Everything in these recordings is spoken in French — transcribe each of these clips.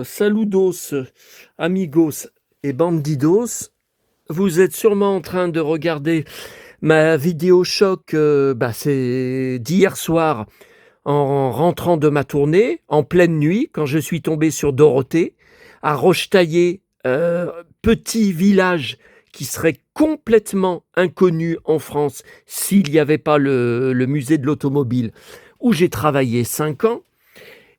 Saludos, amigos et bandidos. Vous êtes sûrement en train de regarder ma vidéo choc, c'est d'hier soir en rentrant de ma tournée, en pleine nuit, quand je suis tombé sur Dorothée, à Rochetaillé, petit village qui serait complètement inconnu en France s'il n'y avait pas le musée de l'automobile, où j'ai travaillé 5 ans.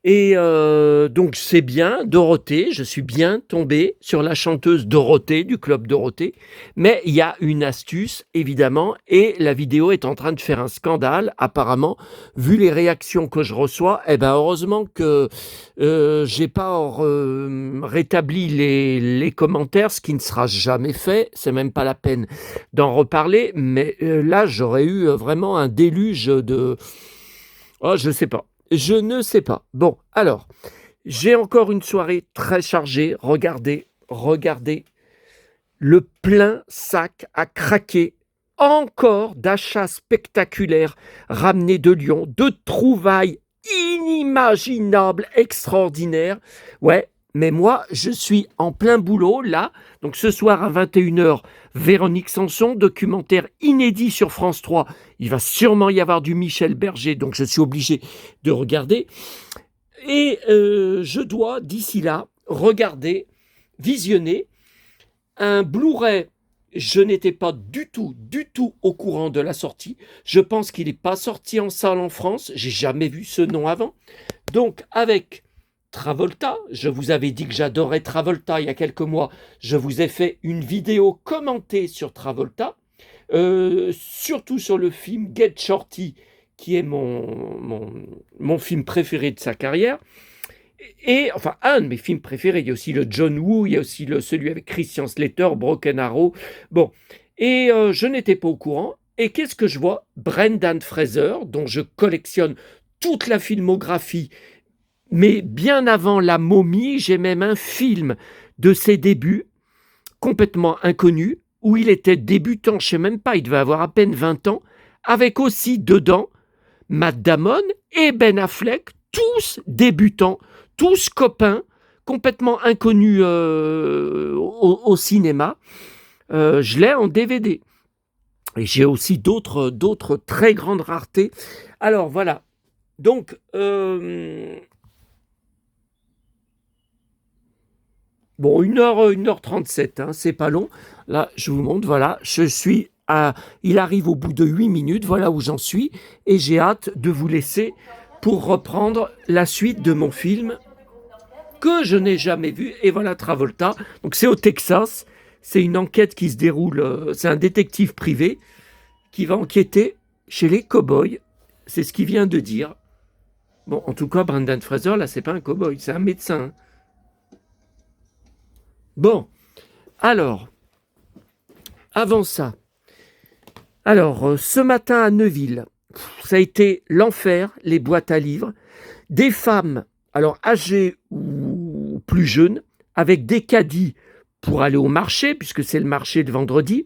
Et donc c'est bien, Dorothée, je suis bien tombé sur la chanteuse Dorothée du club Dorothée, mais il y a une astuce évidemment, et la vidéo est en train de faire un scandale apparemment, vu les réactions que je reçois. Heureusement que j'ai pas rétabli les commentaires, ce qui ne sera jamais fait, c'est même pas la peine d'en reparler, mais là j'aurais eu vraiment un déluge de... Oh, je sais pas. Je ne sais pas. Bon, alors, j'ai encore une soirée très chargée. Regardez, le plein sac à craquer. Encore d'achats spectaculaires ramenés de Lyon, de trouvailles inimaginables, extraordinaires. Ouais, mais moi, je suis en plein boulot, là. Donc ce soir à 21h, Véronique Sanson, documentaire inédit sur France 3. Il va sûrement y avoir du Michel Berger, donc je suis obligé de regarder. Et je dois, d'ici là, visionner un Blu-ray. Je n'étais pas du tout au courant de la sortie. Je pense qu'il n'est pas sorti en salle en France. J'ai jamais vu ce nom avant. Donc, avec Travolta, je vous avais dit que j'adorais Travolta il y a quelques mois. Je vous ai fait une vidéo commentée sur Travolta, surtout sur le film Get Shorty, qui est mon film préféré de sa carrière. Et enfin, un de mes films préférés, il y a aussi le John Woo, il y a aussi celui avec Christian Slater, Broken Arrow. Bon, et je n'étais pas au courant. Et qu'est-ce que je vois? Brendan Fraser, dont je collectionne toute la filmographie, mais bien avant La Momie, j'ai même un film de ses débuts, complètement inconnu, où il était débutant, je ne sais même pas, il devait avoir à peine 20 ans, avec aussi dedans Matt Damon et Ben Affleck, tous débutants, tous copains, complètement inconnus au cinéma. Je l'ai en DVD. Et j'ai aussi d'autres très grandes raretés. Alors voilà. Donc, bon, 1h37, hein, c'est pas long. Là, je vous montre, voilà, il arrive au bout de 8 minutes, voilà où j'en suis, et j'ai hâte de vous laisser pour reprendre la suite de mon film que je n'ai jamais vu. Et voilà Travolta. Donc c'est au Texas, c'est une enquête qui se déroule, c'est un détective privé qui va enquêter chez les cow-boys. C'est ce qu'il vient de dire. Bon, en tout cas, Brendan Fraser, là, c'est pas un cow-boy, c'est un médecin. Bon, alors, avant ça, ce matin à Neuville, ça a été l'enfer, les boîtes à livres. Des femmes, alors âgées ou plus jeunes, avec des caddies pour aller au marché, puisque c'est le marché de vendredi,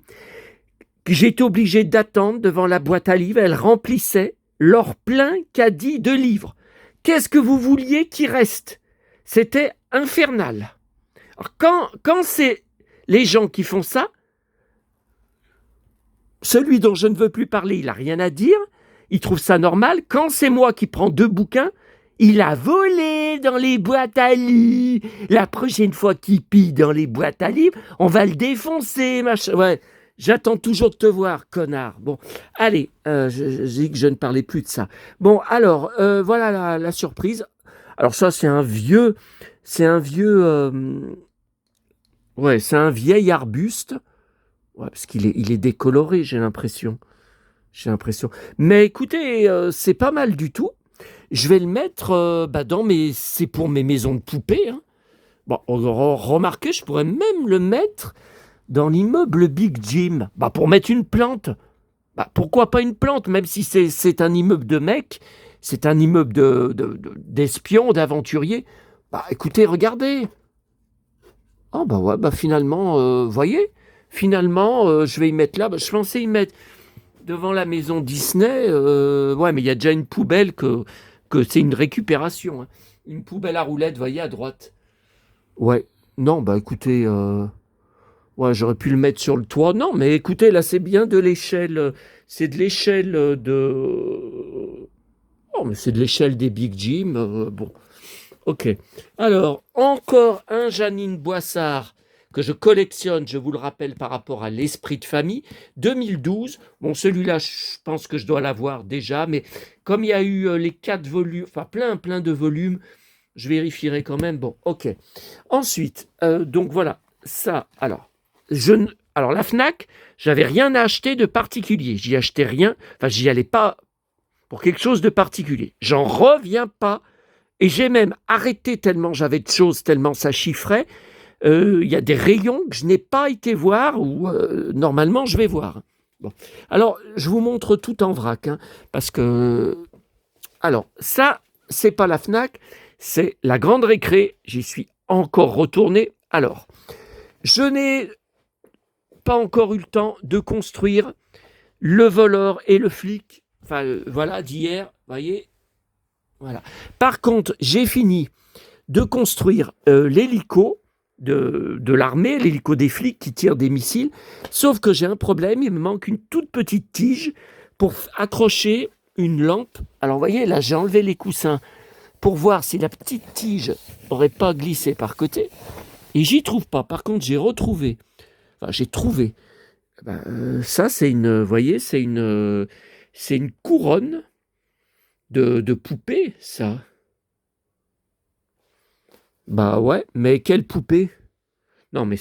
que j'ai été obligé d'attendre devant la boîte à livres. Elles remplissaient leur plein caddie de livres. Qu'est-ce que vous vouliez qu'il reste? C'était infernal. Alors quand c'est les gens qui font ça, celui dont je ne veux plus parler, il n'a rien à dire, il trouve ça normal. Quand c'est moi qui prends 2 bouquins, il a volé dans les boîtes à livres. La prochaine fois qu'il pille dans les boîtes à livres, on va le défoncer, machin. Ouais, j'attends toujours de te voir, connard. Bon, allez, j'ai dit que je ne parlais plus de ça. Bon, alors, voilà la surprise. Alors ça, c'est un vieil arbuste. Ouais, parce il est décoloré, j'ai l'impression. Mais écoutez, c'est pas mal du tout. Je vais le mettre c'est pour mes maisons de poupées. Hein. Bon, remarquez, je pourrais même le mettre dans l'immeuble Big Jim. Pour mettre une plante. Pourquoi pas une plante, même si c'est un immeuble de mecs, c'est un immeuble d'espions, d'aventuriers. Écoutez, regardez. Oh ouais, finalement, voyez, finalement, je vais y mettre là. Je pensais y mettre devant la maison Disney. Ouais, mais il y a déjà une poubelle que c'est une récupération. Hein. Une poubelle à roulettes, voyez, à droite. Ouais. Non, bah écoutez, ouais, j'aurais pu le mettre sur le toit. Non, mais écoutez, là, c'est bien de l'échelle. C'est de l'échelle de. Oh, mais c'est de l'échelle des Big Jim. Bon, ok. Alors, encore un Janine Boissard que je collectionne, je vous le rappelle, par rapport à l'esprit de famille. 2012. Bon, celui-là, je pense que je dois l'avoir déjà, mais comme il y a eu les 4 volumes, enfin plein de volumes, je vérifierai quand même. Bon, ok. Ensuite, donc voilà, ça. Alors la Fnac, j'avais rien à acheter de particulier. J'y achetais rien. Enfin, j'y allais pas pour quelque chose de particulier. J'en reviens pas. Et j'ai même arrêté tellement j'avais de choses, tellement ça chiffrait. Il y a des rayons que je n'ai pas été voir ou normalement je vais voir. Bon. Alors, je vous montre tout en vrac, hein, parce que... Alors, ça, c'est pas la Fnac, c'est la Grande Récré. J'y suis encore retourné. Alors, je n'ai pas encore eu le temps de construire le voleur et le flic. Enfin, voilà, d'hier, vous voyez. Voilà. Par contre, j'ai fini de construire l'hélico de l'armée, l'hélico des flics qui tirent des missiles. Sauf que j'ai un problème, il me manque une toute petite tige pour accrocher une lampe. Alors, vous voyez, là, j'ai enlevé les coussins pour voir si la petite tige n'aurait pas glissé par côté. Et j'y trouve pas. Par contre, j'ai retrouvé. Enfin, j'ai trouvé. Ça, c'est une, vous voyez, c'est une couronne de poupée, ça. Bah ouais, mais quelle poupée? Non, mais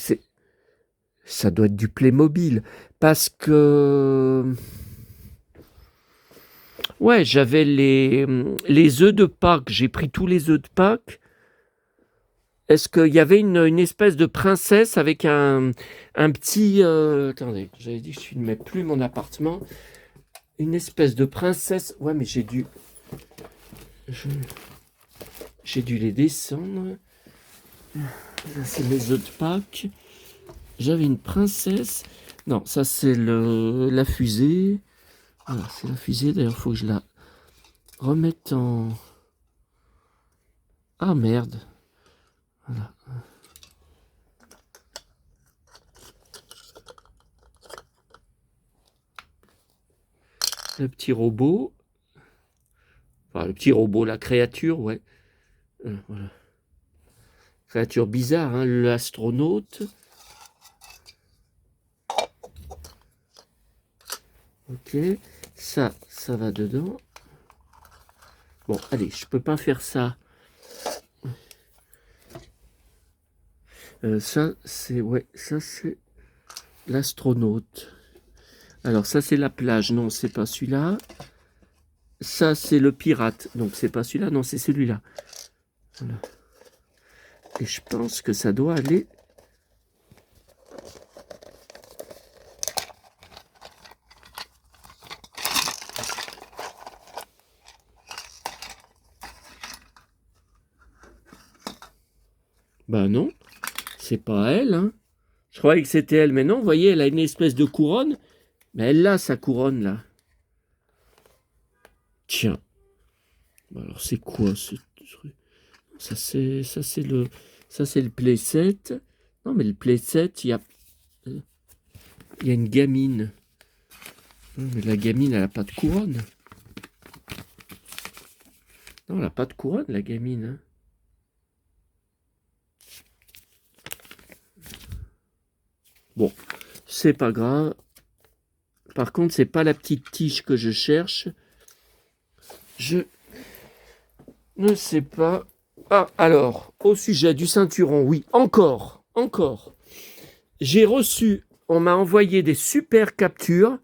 ça doit être du Playmobil. Parce que... Ouais, j'avais les œufs de Pâques. J'ai pris tous les œufs de Pâques. Est-ce qu'il y avait une espèce de princesse avec un petit... attendez, j'avais dit que je ne mets plus mon appartement. Une espèce de princesse... Ouais, mais j'ai dû les descendre. Ça, c'est les œufs de Pâques. J'avais une princesse. Non, ça, c'est la fusée. Voilà, c'est la fusée. D'ailleurs, il faut que je la remette en... Ah, merde. Voilà. Le petit robot. Enfin, le petit robot, la créature, ouais. Voilà. Créature bizarre, hein, l'astronaute. Ok. Ça va dedans. Bon, allez, je peux pas faire ça. Ça, c'est... Ouais, ça, c'est l'astronaute. Alors, ça, c'est la plage. Non, c'est pas celui-là. Ça, c'est le pirate. Donc, c'est pas celui-là. Non, c'est celui-là. Voilà. Et je pense que ça doit aller... Bah non, c'est pas elle. Hein. Je croyais que c'était elle, mais non, vous voyez, elle a une espèce de couronne. Mais elle a sa couronne, là. Tiens. Bah alors, c'est quoi ce truc? Ça, c'est le playset. Non, mais le playset, il y a une gamine. Non, mais la gamine, elle n'a pas de couronne. Non, elle n'a pas de couronne, la gamine. Hein. Bon, c'est pas grave. Par contre, c'est pas la petite tige que je cherche. Je ne sais pas. Ah, alors, au sujet du ceinturon, oui, encore. J'ai reçu, on m'a envoyé des super captures.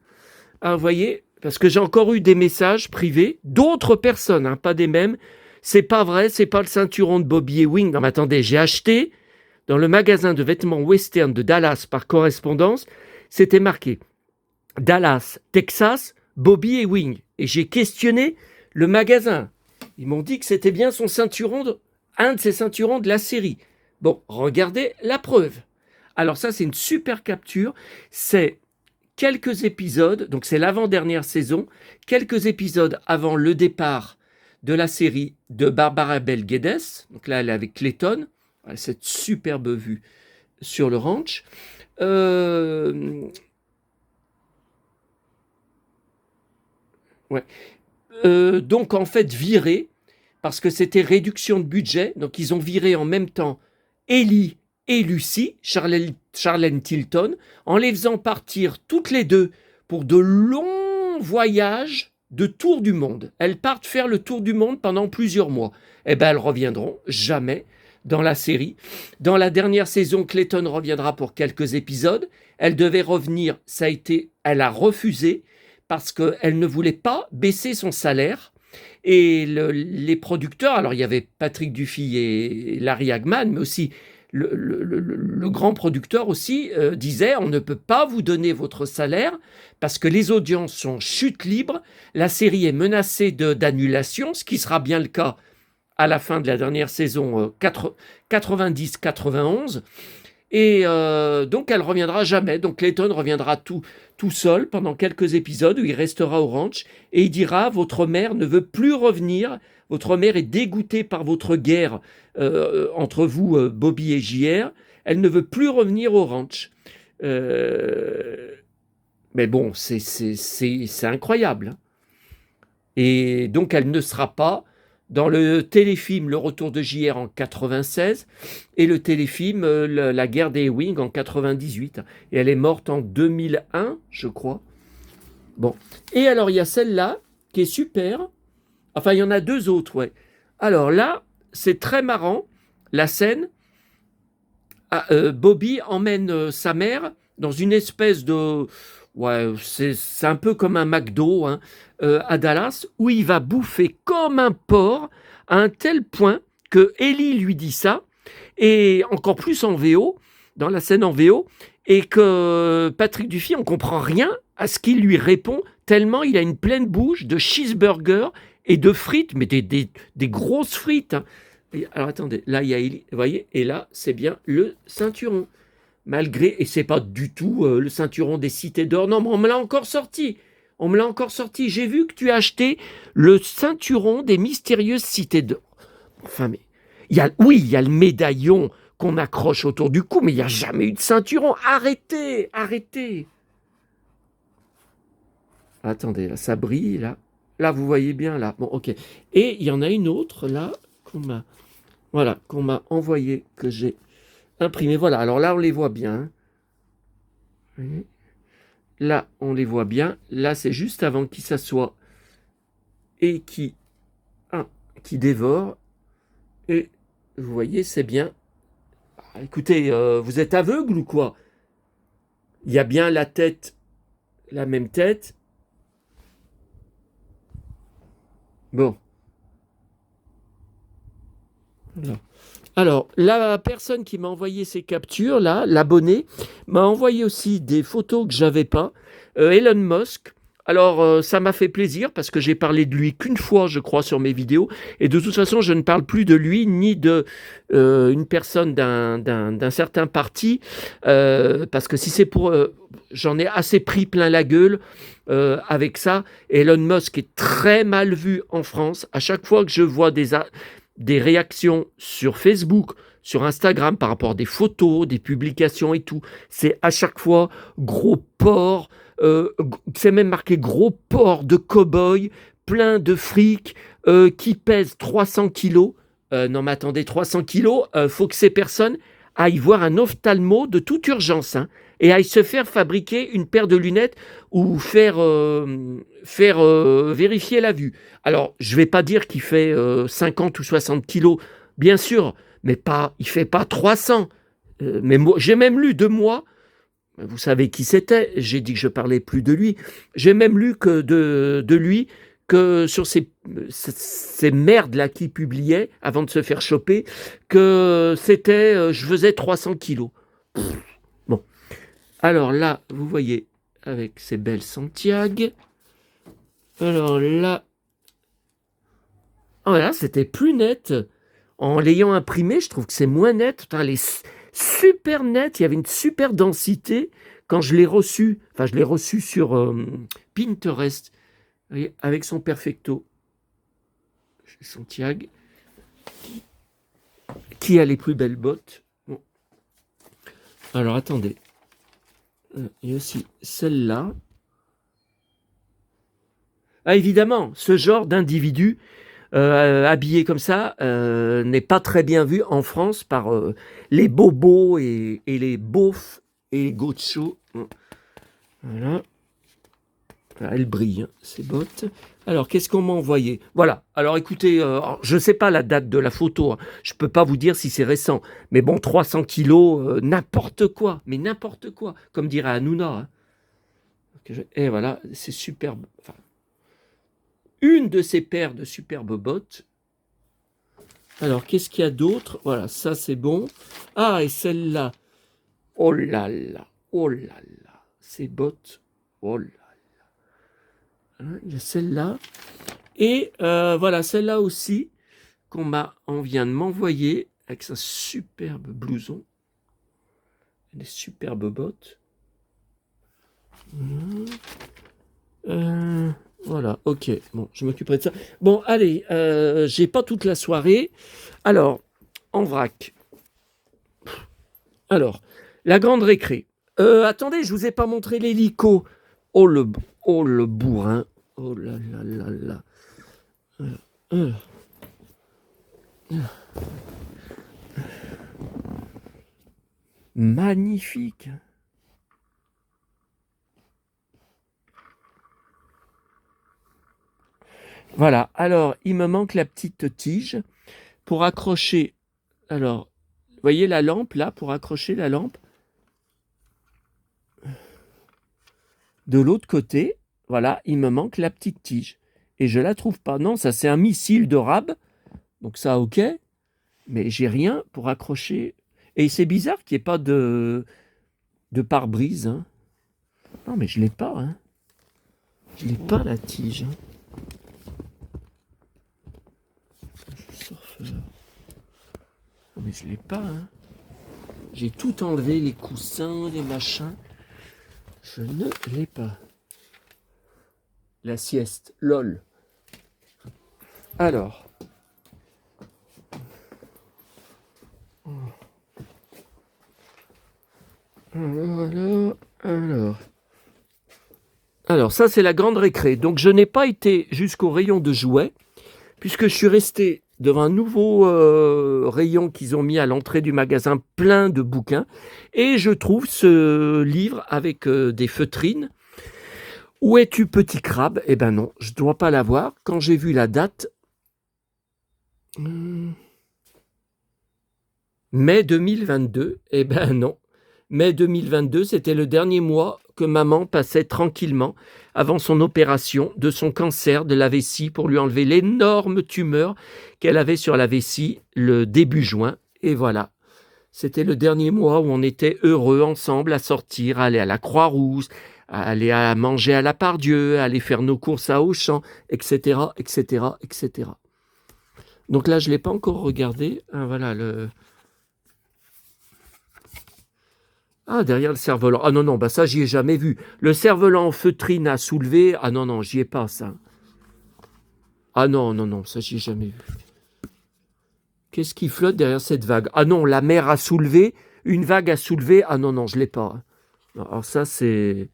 Ah, vous voyez, parce que j'ai encore eu des messages privés d'autres personnes, hein, pas des mêmes. C'est pas vrai, c'est pas le ceinturon de Bobby Ewing. Non, mais attendez, j'ai acheté dans le magasin de vêtements western de Dallas par correspondance. C'était marqué Dallas, Texas, Bobby Ewing. Et j'ai questionné le magasin. Ils m'ont dit que c'était bien son ceinturon, un de ses ceinturons de la série. Bon, regardez la preuve. Alors ça, c'est une super capture. C'est quelques épisodes, donc c'est l'avant-dernière saison, quelques épisodes avant le départ de la série de Barbara Bel Geddes. Donc là, elle est avec Clayton. Cette superbe vue sur le ranch. Ouais. Donc en fait viré, parce que c'était réduction de budget, donc ils ont viré en même temps Ellie et Lucy, Charlène Tilton, en les faisant partir toutes les deux pour de longs voyages de tour du monde. Elles partent faire le tour du monde pendant plusieurs mois. Eh bien, elles reviendront jamais dans la série. Dans la dernière saison, Clayton reviendra pour quelques épisodes. Elle devait revenir, elle a refusé parce qu'elle ne voulait pas baisser son salaire. Et les producteurs, alors il y avait Patrick Duffy et Larry Hagman, mais aussi le grand producteur aussi disait on ne peut pas vous donner votre salaire parce que les audiences sont chute libre, la série est menacée d'annulation, ce qui sera bien le cas à la fin de la dernière saison 90-91. Et donc elle reviendra jamais. Donc Clayton reviendra tout seul pendant quelques épisodes où il restera au ranch et il dira votre mère ne veut plus revenir, votre mère est dégoûtée par votre guerre entre vous, Bobby et JR, elle ne veut plus revenir au ranch. Mais bon, c'est incroyable. Et donc elle ne sera pas dans le téléfilm Le Retour de JR en 96 et le téléfilm La guerre des Wings en 98. Et elle est morte en 2001, je crois. Bon. Et alors, il y a celle-là qui est super. Enfin, il y en a deux autres, ouais. Alors là, c'est très marrant, la scène. Bobby emmène sa mère dans une espèce de... Ouais, c'est un peu comme un McDo hein, à Dallas, où il va bouffer comme un porc à un tel point que Ellie lui dit ça, et encore plus en VO, dans la scène en VO, et que Patrick Duffy, on comprend rien à ce qu'il lui répond, tellement il a une pleine bouche de cheeseburger et de frites, mais des grosses frites. Hein. Alors attendez, là il y a Ellie, vous voyez, et là c'est bien le ceinturon. Malgré, et c'est pas du tout le ceinturon des cités d'or, non, mais on me l'a encore sorti. On me l'a encore sorti. J'ai vu que tu as acheté le ceinturon des mystérieuses cités d'or. Enfin, mais il y a le médaillon qu'on accroche autour du cou, mais il n'y a jamais eu de ceinturon. Arrêtez. Attendez, là, ça brille, là. Là, vous voyez bien, là. Bon, ok. Et il y en a une autre, là, qu'on m'a envoyé, que j'ai imprimé. Voilà, alors là, on les voit bien. Là, on les voit bien. Là, c'est juste avant qu'ils s'assoient et qui dévore. Et vous voyez, c'est bien. Écoutez, vous êtes aveugle ou quoi? Il y a bien la tête, la même tête. Bon. Alors, la personne qui m'a envoyé ces captures, là, l'abonné, m'a envoyé aussi des photos que j'avais pas. Elon Musk. Alors, ça m'a fait plaisir parce que j'ai parlé de lui qu'une fois, je crois, sur mes vidéos. Et de toute façon, je ne parle plus de lui ni de une personne d'un certain parti. Parce que si c'est pour... j'en ai assez pris plein la gueule avec ça. Elon Musk est très mal vu en France. À chaque fois que je vois des réactions sur Facebook, sur Instagram par rapport à des photos, des publications et tout. C'est à chaque fois gros porc, c'est même marqué gros porc de cow-boy, plein de fric, qui pèse 300 kilos. Non mais attendez, 300 kilos, faut que ces personnes aillent voir un ophtalmo de toute urgence hein, et aillent se faire fabriquer une paire de lunettes ou faire vérifier la vue. Alors, je ne vais pas dire qu'il fait 50 ou 60 kilos, bien sûr, mais il ne fait pas 300. Mais moi, j'ai même lu de moi, vous savez qui c'était, j'ai dit que je parlais plus de lui, j'ai même lu que de lui, que sur ces merdes-là qu'il publiait, avant de se faire choper, que c'était, je faisais 300 kilos. Bon. Alors là, vous voyez, avec ces belles Santiago. Alors là, voilà, c'était plus net. En l'ayant imprimé, je trouve que c'est moins net. Elle est super nette, il y avait une super densité. Quand je l'ai reçu, sur Pinterest, vous voyez, avec son perfecto. Chez Santiago. Qui a les plus belles bottes? Bon. Alors, attendez. Il y a aussi celle-là. Ah, évidemment, ce genre d'individu habillé comme ça n'est pas très bien vu en France par les bobos et les beaufs et les gauchos. Voilà. Elle brille, hein, ces bottes. Alors, qu'est-ce qu'on m'a envoyé? Voilà. Alors, écoutez, je ne sais pas la date de la photo. Hein. Je ne peux pas vous dire si c'est récent. Mais bon, 300 kilos, n'importe quoi. Mais n'importe quoi. Comme dirait Hanouna. Hein. Et voilà, c'est superbe. Enfin, une de ces paires de superbes bottes. Alors, qu'est-ce qu'il y a d'autre? Voilà, ça, c'est bon. Ah, et celle-là. Oh là là. Oh là là. Ces bottes. Oh là. Il y a celle-là. Et voilà, celle-là aussi, on vient de m'envoyer avec sa superbe blouson. Des superbes bottes. Voilà, ok. Bon, je m'occuperai de ça. Bon, allez, j'ai pas toute la soirée. Alors, en vrac. Alors, la grande récré. Attendez, je vous ai pas montré l'hélico. Oh le bourrin. Oh là là là là. Magnifique. Voilà, alors il me manque la petite tige pour accrocher. Alors, vous voyez la lampe là, pour accrocher la lampe de l'autre côté. Voilà, il me manque la petite tige. Et je la trouve pas. Non, ça c'est un missile de rab. Donc ça, ok. Mais j'ai rien pour accrocher. Et c'est bizarre qu'il n'y ait pas de pare-brise. Hein. Non, mais je l'ai pas. Hein. Je l'ai pas la tige. Hein. Surfeur. Non, mais je l'ai pas. Hein. J'ai tout enlevé, les coussins, les machins. Je ne l'ai pas. La sieste, lol. Alors. Alors, ça, c'est la grande récré. Donc, je n'ai pas été jusqu'au rayon de jouets, puisque je suis resté devant un nouveau rayon qu'ils ont mis à l'entrée du magasin, plein de bouquins. Et je trouve ce livre avec des feutrines. Où es-tu, petit crabe? Eh ben non, je ne dois pas l'avoir. Quand j'ai vu la date, mai 2022, eh ben non. Mai 2022, c'était le dernier mois que maman passait tranquillement avant son opération de son cancer de la vessie pour lui enlever l'énorme tumeur qu'elle avait sur la vessie le début juin. Et voilà, c'était le dernier mois où on était heureux ensemble à sortir, à aller à la Croix-Rousse, à aller à manger à la Pardieu, à aller faire nos courses à Auchan, etc., etc., etc. Donc là, je ne l'ai pas encore regardé. Ah, voilà le... Ah, derrière le cerf-volant. Ah non, non, bah ça, j'y ai jamais vu. Le cerf-volant en feutrine à soulever. Ah non, non, j'y ai pas, ça. Ah non, non, non, ça, j'y ai jamais vu. Qu'est-ce qui flotte derrière cette vague? Ah non, la mer à soulever. Une vague à soulever. Ah non, non, je l'ai pas. Alors ça, c'est...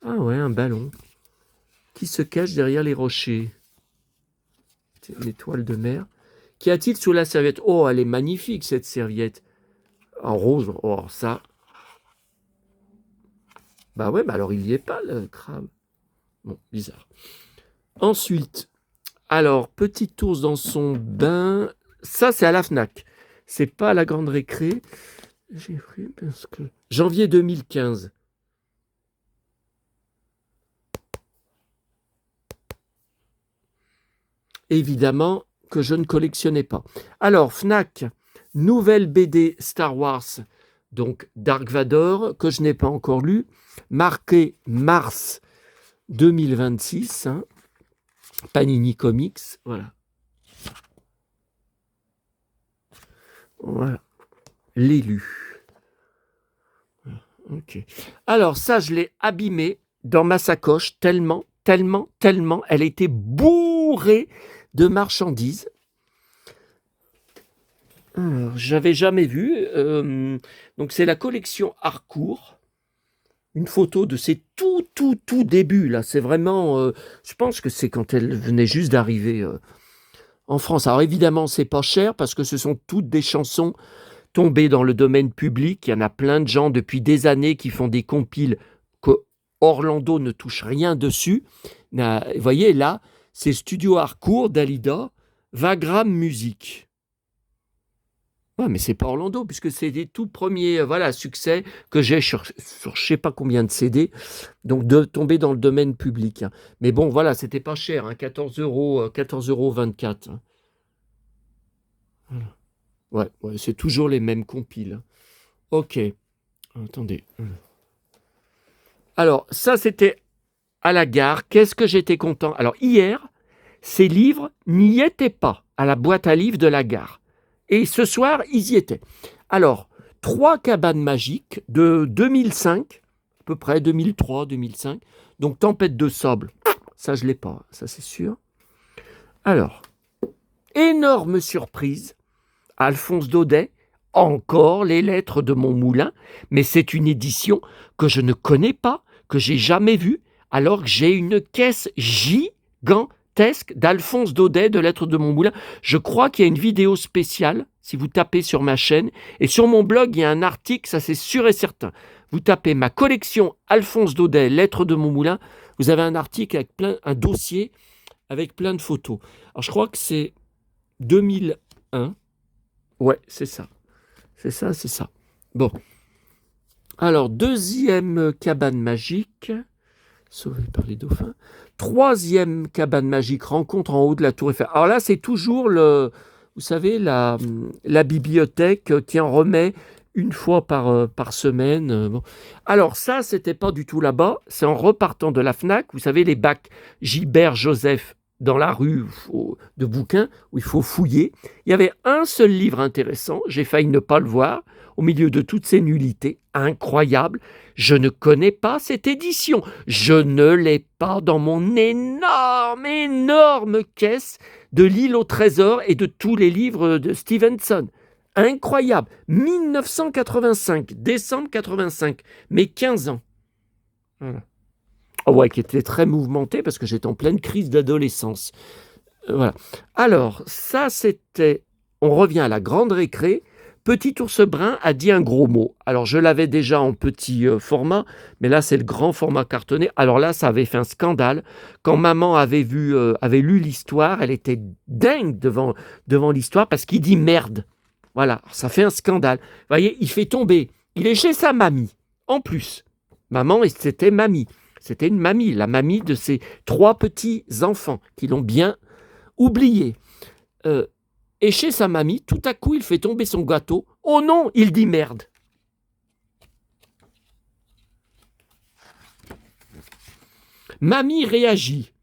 Ah ouais, un ballon. Qui se cache derrière les rochers? C'est une étoile de mer. Qu'y a-t-il sous la serviette? Oh, elle est magnifique, cette serviette. En rose. Oh, ça... Bah ouais, bah alors il n'y est pas, le crabe. Bon, bizarre. Ensuite, alors, petit ours dans son bain. Ça, c'est à la FNAC. C'est pas à la grande récré. J'ai pris parce que... Janvier 2015. Évidemment que je ne collectionnais pas. Alors, FNAC, nouvelle BD Star Wars, donc Dark Vador, que je n'ai pas encore lu, marqué mars 2026, hein, Panini Comics, voilà. Voilà, l'élu. Ok. Alors ça, je l'ai abîmé dans ma sacoche tellement, elle était bourrée de marchandises. J'avais jamais vu. Donc c'est la collection Harcourt. Une photo de ses tout débuts là. C'est vraiment. Je pense que c'est quand elle venait juste d'arriver en France. Alors évidemment, c'est pas cher parce que ce sont toutes des chansons tombées dans le domaine public. Il y en a plein de gens depuis des années qui font des compiles que Orlando ne touche rien dessus. Vous voyez là, c'est Studio Harcourt, Dalida, Vagram Music. Ouais, mais c'est pas Orlando, puisque c'est des tout premiers succès que j'ai sur je sais pas combien de CD, donc de tomber dans le domaine public. Hein. Mais bon, voilà, c'était pas cher, hein, 14 euros, 14,24 €. Hein. Voilà. Ouais, c'est toujours les mêmes compiles. Hein. Ok, attendez. Alors, ça, c'était à la gare. Qu'est-ce que j'étais content. Alors, hier, ces livres n'y étaient pas à la boîte à livres de la gare. Et ce soir, ils y étaient. Alors, 3 cabanes magiques de 2005, à peu près 2003, 2005. Donc, Tempête de sable, ça je ne l'ai pas, ça c'est sûr. Alors, énorme surprise, Alphonse Daudet, encore les lettres de mon moulin, mais c'est une édition que je ne connais pas, que j'ai jamais vue, alors que j'ai une caisse gigantesque d'Alphonse Daudet de lettres de mon moulin. Je crois qu'il y a une vidéo spéciale, si vous tapez sur ma chaîne, et sur mon blog, il y a un article, ça c'est sûr et certain. Vous tapez ma collection Alphonse Daudet, lettres de mon moulin, vous avez un article avec un dossier avec plein de photos. Alors je crois que c'est 2001. Ouais, c'est ça. C'est ça, c'est ça. Bon. Alors, deuxième cabane magique, sauvée par les dauphins. Troisième cabane magique, rencontre en haut de la Tour Eiffel. Alors là, c'est toujours vous savez, la bibliothèque qui en remet une fois par semaine. Bon. Alors ça, c'était pas du tout là-bas. C'est en repartant de la FNAC. Vous savez, les bacs Gilbert Joseph dans la rue de bouquins où il faut fouiller. Il y avait un seul livre intéressant. J'ai failli ne pas le voir au milieu de toutes ces nullités. Incroyable. Je ne connais pas cette édition. Je ne l'ai pas dans mon énorme caisse de l'île au trésor et de tous les livres de Stevenson. Incroyable. 1985, décembre 85, mes 15 ans. Voilà. Oh ouais, qui était très mouvementé parce que j'étais en pleine crise d'adolescence. Voilà. Alors, ça c'était... On revient à la grande récré. Petit ours brun a dit un gros mot. Alors, je l'avais déjà en petit format, mais là, c'est le grand format cartonné. Alors là, ça avait fait un scandale. Quand maman avait lu l'histoire, elle était dingue devant l'histoire parce qu'il dit merde. Voilà, alors, ça fait un scandale. Vous voyez, il fait tomber. Il est chez sa mamie. En plus, maman, c'était mamie. C'était une mamie, la mamie de ses 3 petits enfants qui l'ont bien oublié. Et chez sa mamie, tout à coup, il fait tomber son gâteau. Oh non, il dit merde. Mamie réagit.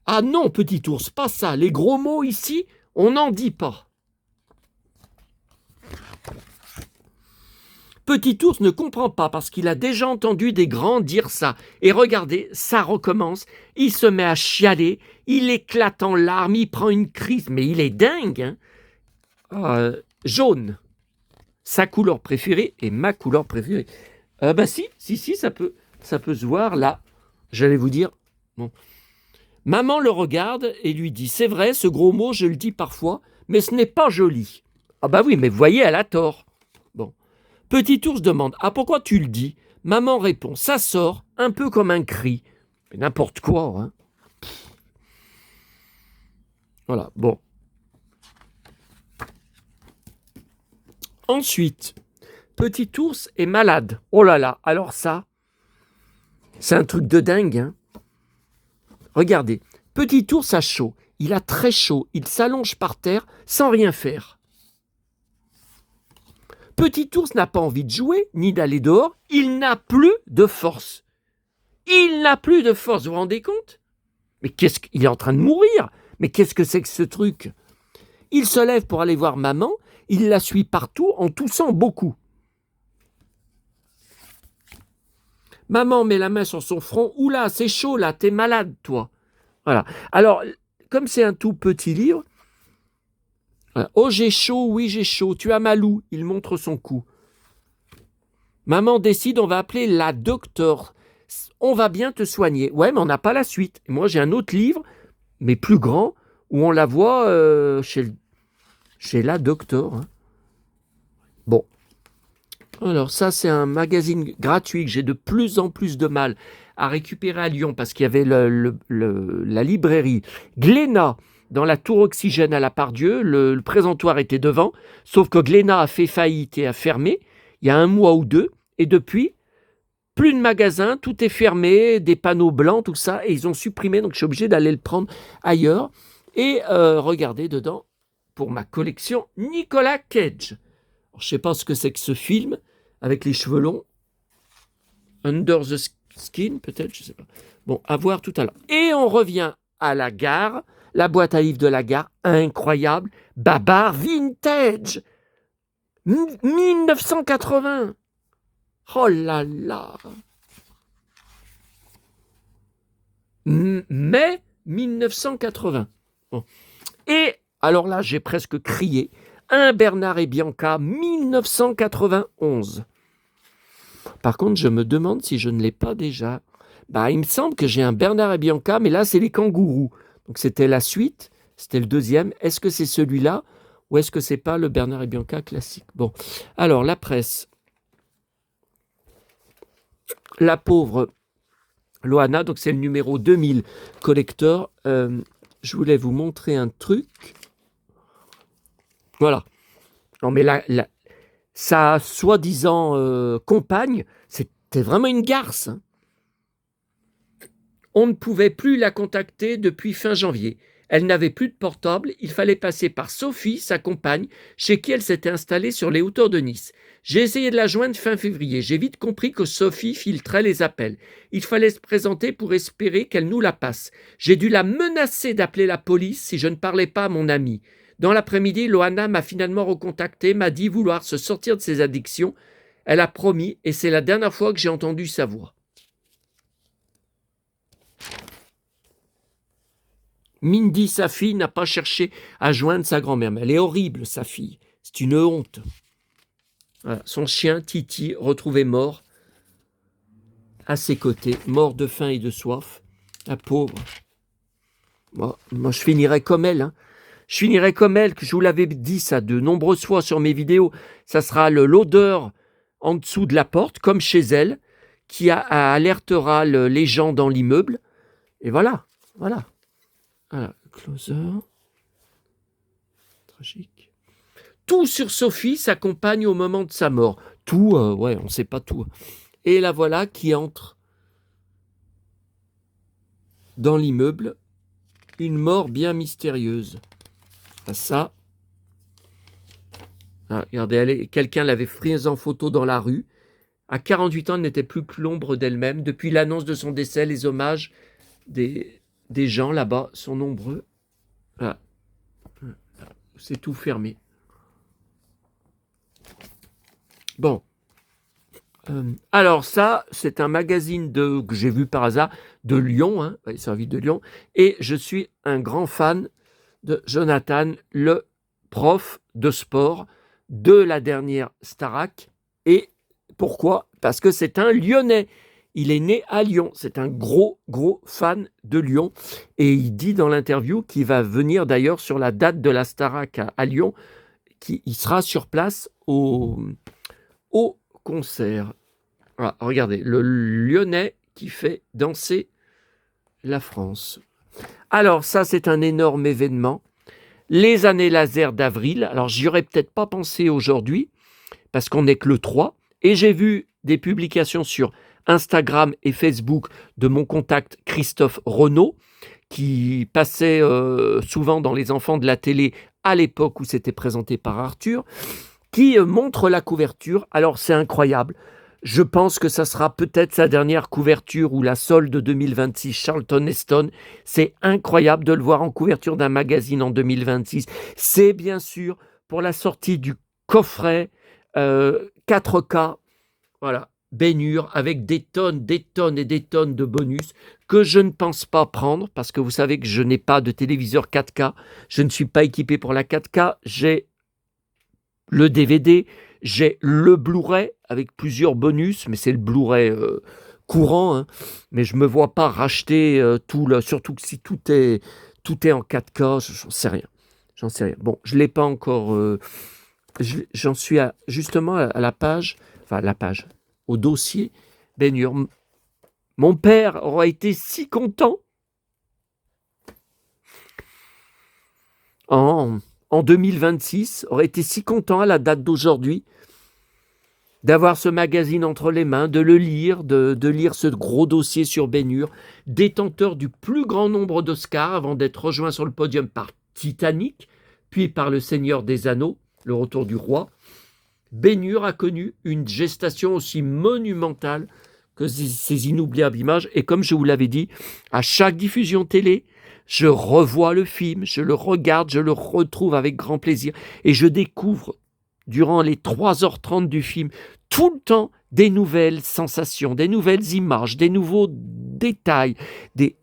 Ah non, petit ours, pas ça. Les gros mots ici, on n'en dit pas. Petit ours ne comprend pas parce qu'il a déjà entendu des grands dire ça. Et regardez, ça recommence. Il se met à chialer, il éclate en larmes, il prend une crise. Mais il est dingue, hein. Jaune, sa couleur préférée et ma couleur préférée. Bah si, ça peut se voir là. J'allais vous dire. Bon. Maman le regarde et lui dit, c'est vrai, ce gros mot, je le dis parfois, mais ce n'est pas joli. Ah bah oui, mais vous voyez, elle a tort. Bon. Petit ours demande, ah pourquoi tu le dis? Maman répond, ça sort, un peu comme un cri. Mais n'importe quoi, hein. Voilà, bon. Ensuite, Petit ours est malade. Oh là là, alors ça, c'est un truc de dingue, hein. Regardez, Petit ours a chaud, il a très chaud, il s'allonge par terre sans rien faire. Petit ours n'a pas envie de jouer, ni d'aller dehors, il n'a plus de force. Il n'a plus de force, vous vous rendez compte? Mais il est en train de mourir. Mais qu'est-ce que c'est que ce truc? Il se lève pour aller voir maman, il la suit partout en toussant beaucoup. Maman met la main sur son front. Oula, c'est chaud là, t'es malade toi. Voilà. Alors, comme c'est un tout petit livre, oh j'ai chaud, oui j'ai chaud, tu as mal où? Il montre son cou. Maman décide, on va appeler la docteur. On va bien te soigner. Ouais, mais on n'a pas la suite. Et moi, j'ai un autre livre, mais plus grand, où on la voit chez la docteur. Hein. Bon. Alors ça, c'est un magazine gratuit que j'ai de plus en plus de mal à récupérer à Lyon parce qu'il y avait la librairie Glénat dans la tour Oxygène à la Pardieu. Le présentoir était devant, sauf que Glénat a fait faillite et a fermé il y a 1 mois ou 2. Et depuis, plus de magasins, tout est fermé, des panneaux blancs, tout ça, et ils ont supprimé, donc je suis obligé d'aller le prendre ailleurs. Et regardez dedans, pour ma collection, Nicolas Cage. Alors, je ne sais pas ce que c'est que ce film, avec les cheveux longs. Under the Skin, peut-être, je ne sais pas. Bon, à voir tout à l'heure. Et on revient à la gare, la boîte à livres de la gare, incroyable, Babar Vintage, 1980. Oh là là. Mai 1980. Bon. Et alors là, j'ai presque crié. Un Bernard et Bianca 1991. Par contre, je me demande si je ne l'ai pas déjà. Il me semble que j'ai un Bernard et Bianca, mais là, c'est les kangourous. Donc, c'était la suite, c'était le deuxième. Est-ce que c'est celui-là ou est-ce que c'est pas le Bernard et Bianca classique? Bon, alors, la presse. La pauvre Loana, donc c'est le numéro 2000 collector. Je voulais vous montrer un truc. Voilà. Non, mais sa soi-disant compagne, c'était vraiment une garce. Hein. On ne pouvait plus la contacter depuis fin janvier. Elle n'avait plus de portable, il fallait passer par Sophie, sa compagne, chez qui elle s'était installée sur les hauteurs de Nice. J'ai essayé de la joindre fin février. J'ai vite compris que Sophie filtrait les appels. Il fallait se présenter pour espérer qu'elle nous la passe. J'ai dû la menacer d'appeler la police si je ne parlais pas à mon amie. Dans l'après-midi, Loana m'a finalement recontacté, m'a dit vouloir se sortir de ses addictions. Elle a promis et c'est la dernière fois que j'ai entendu sa voix. Mindy, sa fille, n'a pas cherché à joindre sa grand-mère. Mais elle est horrible, sa fille. C'est une honte. Voilà. Son chien, Titi, retrouvé mort à ses côtés, mort de faim et de soif. La pauvre. Moi, je finirais comme elle. Hein. Je finirais comme elle, que je vous l'avais dit ça de nombreuses fois sur mes vidéos. Ça sera l'odeur en dessous de la porte, comme chez elle, qui alertera les gens dans l'immeuble. Et voilà. Voilà, closer. Tragique. Tout sur Sophie s'accompagne au moment de sa mort. Tout, on ne sait pas tout. Et la voilà qui entre dans l'immeuble. Une mort bien mystérieuse. Ça. Regardez, quelqu'un l'avait prise en photo dans la rue. À 48 ans, elle n'était plus que l'ombre d'elle-même. Depuis l'annonce de son décès, les hommages des gens là-bas sont nombreux. Voilà. C'est tout fermé. Bon. Alors ça, c'est un magazine que j'ai vu par hasard de Lyon, hein, servi de Lyon, et je suis un grand fan de Jonathan, le prof de sport de la dernière Starac. Et pourquoi? Parce que c'est un Lyonnais. Il est né à Lyon. C'est un gros fan de Lyon. Et il dit dans l'interview qu'il va venir d'ailleurs sur la date de la Starac à Lyon, qu'il sera sur place au concert. Voilà, regardez, le Lyonnais qui fait danser la France. Alors ça, c'est un énorme événement. Les années laser d'avril. Alors j'y aurais peut-être pas pensé aujourd'hui, parce qu'on n'est que le 3. Et j'ai vu des publications sur Instagram et Facebook de mon contact Christophe Renaud, qui passait souvent dans Les Enfants de la télé à l'époque où c'était présenté par Arthur, qui montre la couverture. Alors c'est incroyable. Je pense que ça sera peut-être sa dernière couverture ou la solde 2026 Charlton Heston. C'est incroyable de le voir en couverture d'un magazine en 2026. C'est bien sûr pour la sortie du coffret 4K. Voilà. Ben-Hur avec des tonnes et des tonnes de bonus que je ne pense pas prendre parce que vous savez que je n'ai pas de téléviseur 4K, je ne suis pas équipé pour la 4K, j'ai le DVD, j'ai le Blu-ray avec plusieurs bonus, mais c'est le Blu-ray courant, hein. Mais je me vois pas racheter tout, surtout que si tout est en 4K, j'en sais rien. J'en sais rien. Bon, je l'ai pas encore. J'en suis justement à la page, enfin la page, au dossier Ben-Hur. Mon père aura été si content en 2026, aurait été si content à la date d'aujourd'hui d'avoir ce magazine entre les mains, de le lire, de lire ce gros dossier sur Ben-Hur, détenteur du plus grand nombre d'Oscars avant d'être rejoint sur le podium par Titanic, puis par Le Seigneur des Anneaux, Le Retour du Roi. Ben-Hur a connu une gestation aussi monumentale que ces inoubliables images. Et comme je vous l'avais dit, à chaque diffusion télé, je revois le film, je le regarde, je le retrouve avec grand plaisir. Et je découvre, durant les 3h30 du film, tout le temps des nouvelles sensations, des nouvelles images, des nouveaux détails.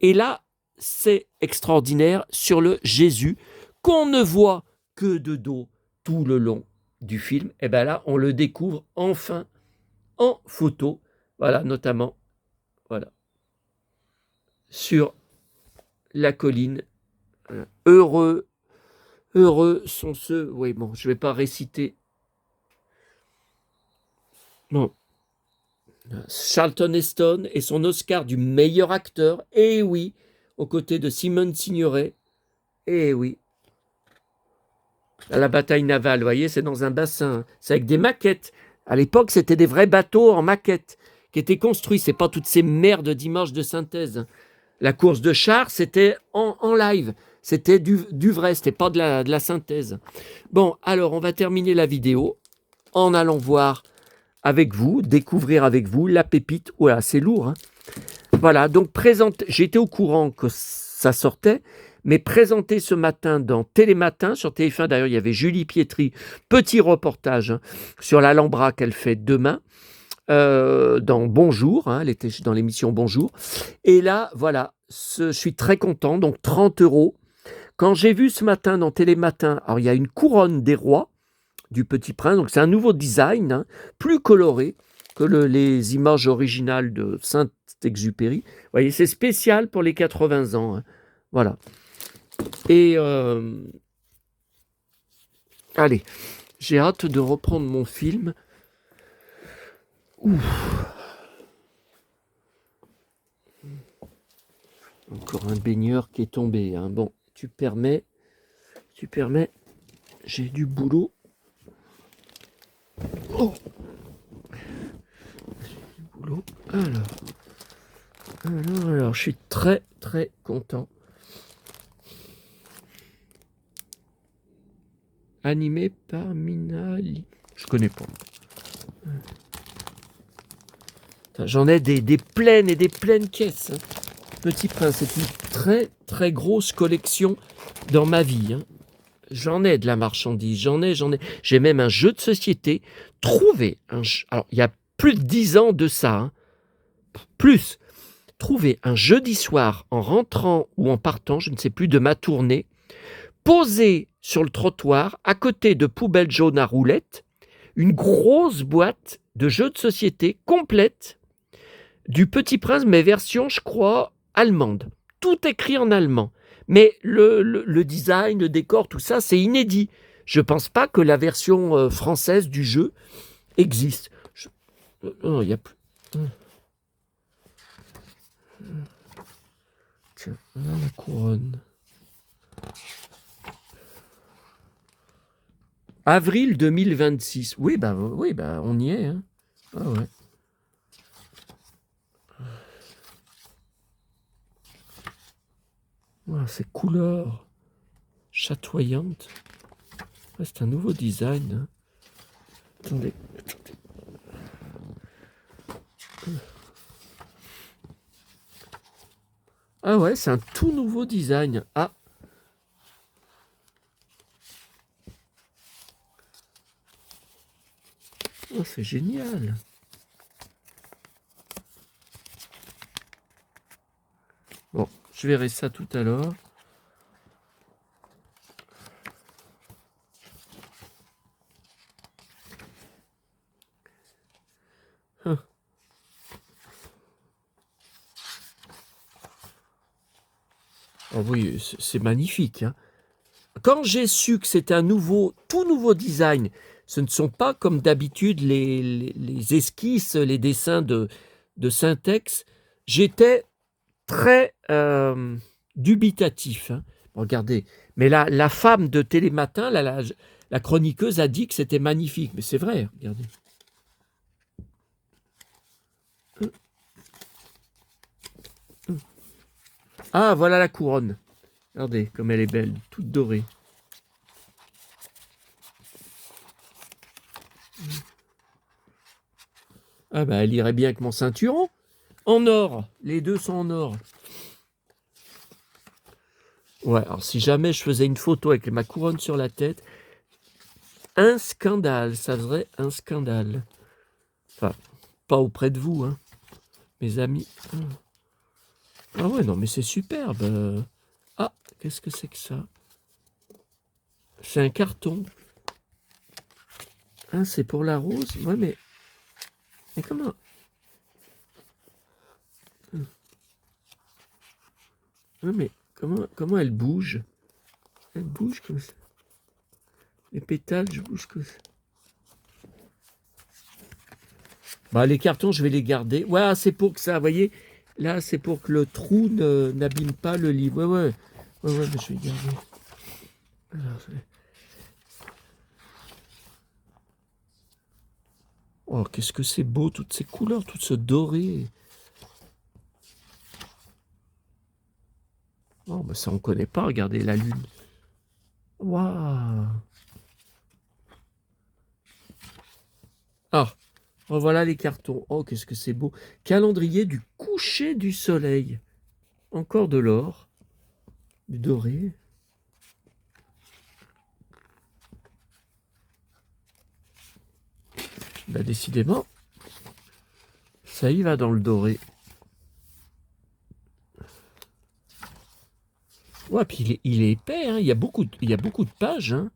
Et là, c'est extraordinaire sur le Jésus qu'on ne voit que de dos tout le long du film. Et bien là, on le découvre enfin en photo, voilà, notamment, voilà, sur la colline. Heureux, heureux sont ceux. Oui, bon, je ne vais pas réciter. Non. Charlton Heston et son Oscar du meilleur acteur, et oui, aux côtés de Simone Signoret, et oui. À la bataille navale, vous voyez, c'est dans un bassin, c'est avec des maquettes. À l'époque, c'était des vrais bateaux en maquette qui étaient construits, c'est pas toutes ces merdes d'images de synthèse. La course de chars, c'était en live, c'était du vrai, c'était pas de la synthèse. Bon, alors on va terminer la vidéo en allant voir avec vous, découvrir avec vous la pépite. Voilà, c'est lourd, hein. Voilà, donc j'étais au courant que ça sortait, mais présenté ce matin dans Télématin, sur TF1, d'ailleurs, il y avait Julie Pietri, petit reportage, hein, sur l'Alhambra qu'elle fait demain, dans Bonjour, hein, elle était dans l'émission Bonjour. Et là, voilà, je suis très content, donc 30 €. Quand j'ai vu ce matin dans Télématin, alors il y a une couronne des rois du Petit Prince, donc c'est un nouveau design, hein, plus coloré que les images originales de Saint-Exupéry. Vous voyez, c'est spécial pour les 80 ans, hein. Voilà. Et allez, j'ai hâte de reprendre mon film. Ouf. Encore un baigneur qui est tombé, hein. Bon, tu permets, j'ai du boulot. Oh, j'ai du boulot. Alors, je suis très très content. Animé par Minali. Je connais pas. J'en ai des pleines et des pleines caisses, hein. Petit Prince, c'est une très très grosse collection dans ma vie, hein. J'en ai de la marchandise, j'en ai. J'ai même un jeu de société. Trouver un jeu. Alors, il y a plus de 10 ans de ça, hein. Plus. Trouver un jeudi soir en rentrant ou en partant, je ne sais plus, de ma tournée, posé sur le trottoir, à côté de poubelles jaunes à roulettes, une grosse boîte de jeux de société complète du Petit Prince, mais version, je crois, allemande. Tout écrit en allemand. Mais le design, le décor, tout ça, c'est inédit. Je ne pense pas que la version française du jeu existe. Non, il n'y a plus. Tiens, voilà la couronne. Avril 2026. Oui, on y est, hein. Ah ouais. Voilà, ces couleurs chatoyantes. Ouais, c'est un nouveau design, hein. Attendez. Ah ouais, c'est un tout nouveau design. Ah. Oh, c'est génial. Bon, je verrai ça tout à l'heure. Hein. Oh oui, c'est magnifique. Hein. Quand j'ai su que c'était un tout nouveau design, ce ne sont pas comme d'habitude les esquisses, les dessins de Syntex, j'étais très dubitatif. Hein. Regardez, mais la femme de Télématin, la chroniqueuse a dit que c'était magnifique, mais c'est vrai, regardez. Ah, voilà la couronne. Regardez comme elle est belle, toute dorée. Ah bah elle irait bien avec mon ceinturon. En or, les deux sont en or. Ouais, alors si jamais je faisais une photo avec ma couronne sur la tête, un scandale, ça serait un scandale. Enfin, pas auprès de vous, hein, mes amis. Ah ouais, non mais c'est superbe. Ah, qu'est-ce que c'est que ça? C'est un carton. Ah, c'est pour la rose? Ouais, mais comment? Ouais, mais comment elle bouge? Elle bouge comme ça. Les pétales, je bouge comme ça. Bah, les cartons, je vais les garder. Ouais, c'est pour que ça, vous voyez, là, c'est pour que le trou n'abîme pas le livre. Ouais, mais je vais garder. Alors, oh, qu'est-ce que c'est beau, toutes ces couleurs, tout ce doré. Oh, bah ça, on ne connaît pas, regardez la lune. Waouh! Ah, revoilà les cartons. Oh, qu'est-ce que c'est beau. Calendrier du coucher du soleil. Encore de l'or, du doré. Bah, décidément, ça y va dans le doré. Ouais, puis il est épais, hein. Il y a beaucoup de pages. Hein.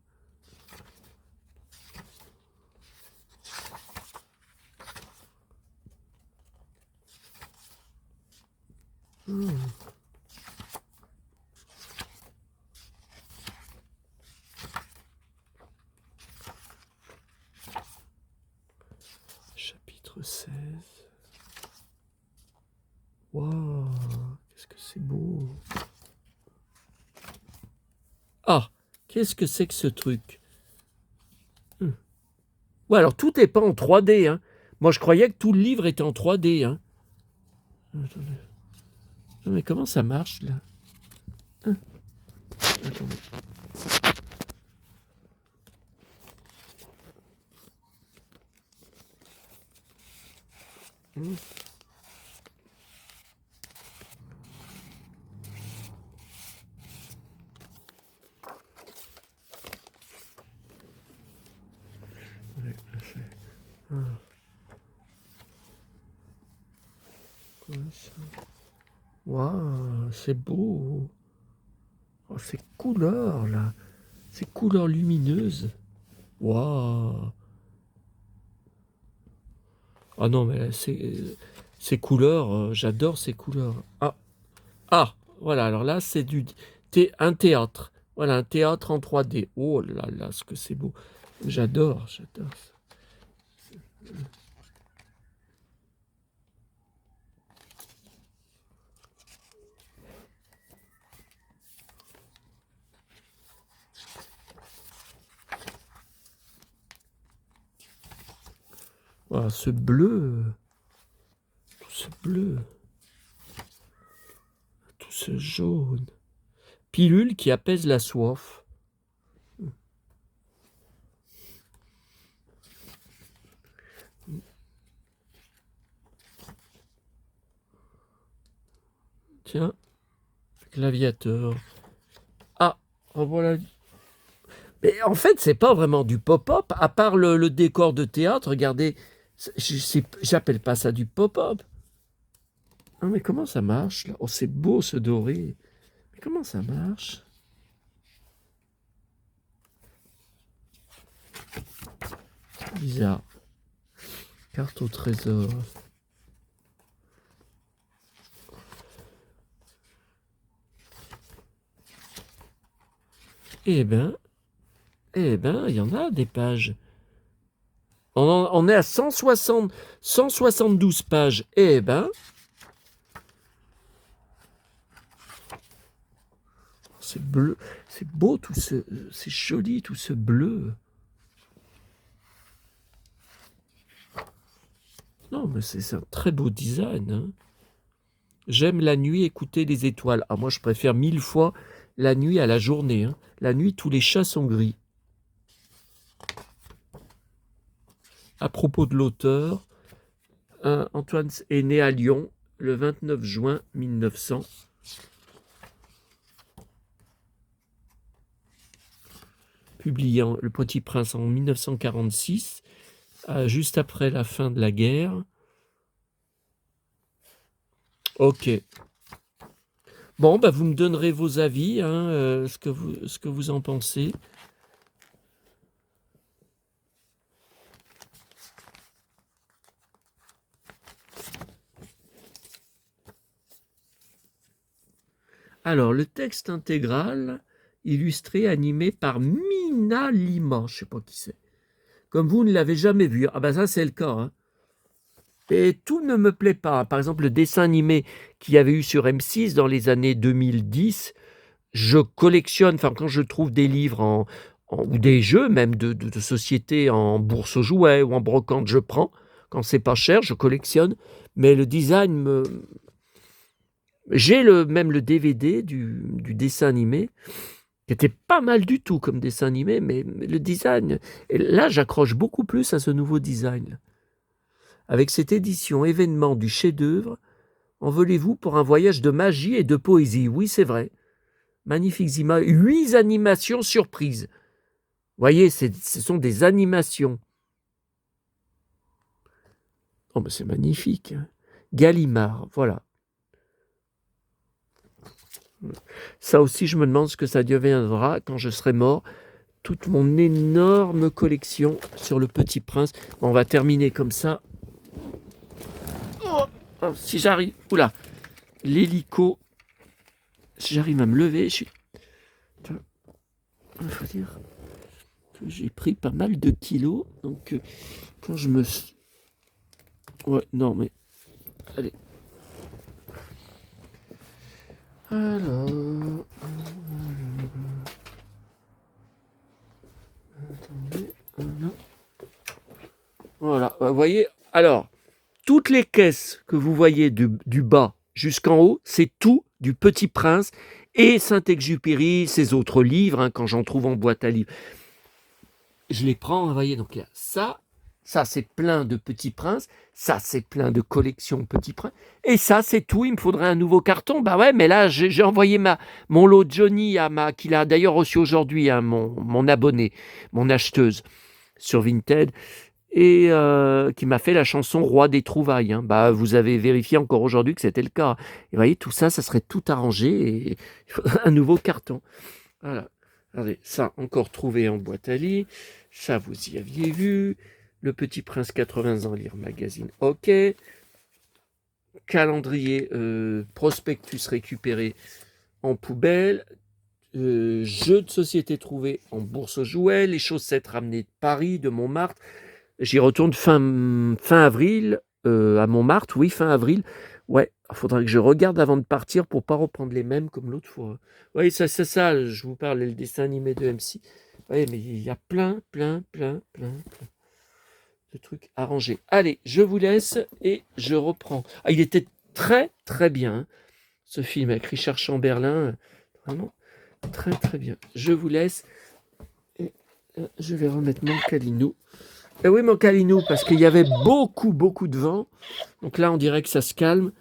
Chapitre 16. Waouh, qu'est-ce que c'est beau. Ah, qu'est-ce que c'est que ce truc? Ouais, alors tout n'est pas en 3D. Hein. Moi, je croyais que tout le livre était en 3D. Hein. Attendez. Non, mais comment ça marche, là? Attendez. Waouh, c'est beau. Oh, ces couleurs, là. Ces couleurs lumineuses. Waouh. Ah non, mais ces couleurs, j'adore ces couleurs. Ah, voilà, alors là, c'est un théâtre. Voilà, un théâtre en 3D. Oh là là, ce que c'est beau. J'adore ça. Voilà, ce bleu, tout ce bleu, tout ce jaune. Pilule qui apaise la soif. Tiens, l'aviateur. Ah, revoilà. Mais en fait, c'est pas vraiment du pop-up, à part le décor de théâtre. Regardez, j'appelle pas ça du pop-up. Ah, mais comment ça marche là? Oh, c'est beau ce doré. Mais comment ça marche? Bizarre. Carte au trésor. Eh ben, il y en a des pages. On est à 172 pages. Eh ben, c'est bleu, c'est beau tout ce, c'est joli tout ce bleu. Non, mais c'est un très beau design, hein. J'aime la nuit écouter les étoiles. Ah, moi, je préfère 1000 fois la nuit à la journée, hein. La nuit, tous les chats sont gris. À propos de l'auteur, Antoine est né à Lyon le 29 juin 1900. Publiant Le Petit Prince en 1946, juste après la fin de la guerre. Ok. Bon, bah, vous me donnerez vos avis, hein, ce que vous en pensez. Alors, le texte intégral, illustré, animé par Mina Lima. Je ne sais pas qui c'est. Comme vous ne l'avez jamais vu. Ah ben ça, c'est le cas, hein. Et tout ne me plaît pas. Par exemple, le dessin animé qu'il y avait eu sur M6 dans les années 2010, je collectionne, enfin quand je trouve des livres ou des jeux même de société en bourse aux jouets ou en brocante, je prends. Quand c'est pas cher, je collectionne. Mais le design me... J'ai même le DVD du dessin animé, qui était pas mal du tout comme dessin animé, mais le design... Et là, j'accroche beaucoup plus à ce nouveau design. Avec cette édition événement du chef-d'œuvre, envolez-vous pour un voyage de magie et de poésie. Oui, c'est vrai. Magnifiques images. 8 animations surprises. Vous voyez, ce sont des animations. Oh, mais c'est magnifique, hein. Gallimard, voilà. Ça aussi, je me demande ce que ça deviendra quand je serai mort. Toute mon énorme collection sur Le Petit Prince. Bon, on va terminer comme ça. Oh, si j'arrive... Oula, l'hélico. Si j'arrive à me lever, il faut dire que j'ai pris pas mal de kilos. Donc, quand je me... Ouais, non, mais... Allez. Alors... Attendez. Voilà, vous voyez. Alors, toutes les caisses que vous voyez du bas jusqu'en haut, c'est tout du Petit Prince et Saint-Exupéry, ses autres livres, hein, quand j'en trouve en boîte à livres. Je les prends, vous voyez, donc il y a ça c'est plein de Petits Princes, ça c'est plein de collections Petits Princes, et ça c'est tout, il me faudrait un nouveau carton. Bah ouais, mais là j'ai envoyé mon lot Johnny qu'il a d'ailleurs reçu aujourd'hui, hein, mon abonné, mon acheteuse sur Vinted, et qui m'a fait la chanson Roi des trouvailles, hein. Bah, vous avez vérifié encore aujourd'hui que c'était le cas. Et vous voyez, tout ça, ça serait tout arrangé et il faudrait un nouveau carton. Voilà. Regardez, ça, encore trouvé en boîte à lit. Ça, vous y aviez vu. Le Petit Prince 80 ans, lire magazine, ok. Calendrier, prospectus récupéré en poubelle. Jeux de société trouvés en bourse aux jouets. Les chaussettes ramenées de Paris, de Montmartre. J'y retourne fin avril, à Montmartre, oui, fin avril. Ouais, il faudrait que je regarde avant de partir pour pas reprendre les mêmes comme l'autre fois. Oui, ça, c'est ça, je vous parle, le dessin animé de MC. Oui, mais il y a plein de trucs arrangés. Allez, je vous laisse et je reprends. Ah, il était très, très bien, hein, ce film avec Richard Chamberlain. Vraiment très bien. Je vous laisse et je vais remettre mon Calinou. Eh oui, mon Calinou, parce qu'il y avait beaucoup de vent. Donc là, on dirait que ça se calme.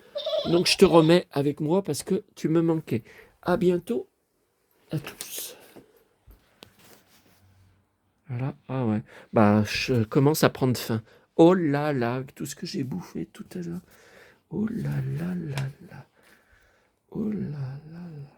Donc je te remets avec moi parce que tu me manquais. À bientôt à tous. Voilà. Ah ouais. Bah, je commence à prendre faim. Oh là là, tout ce que j'ai bouffé tout à l'heure. Oh là là là là. Oh là là là.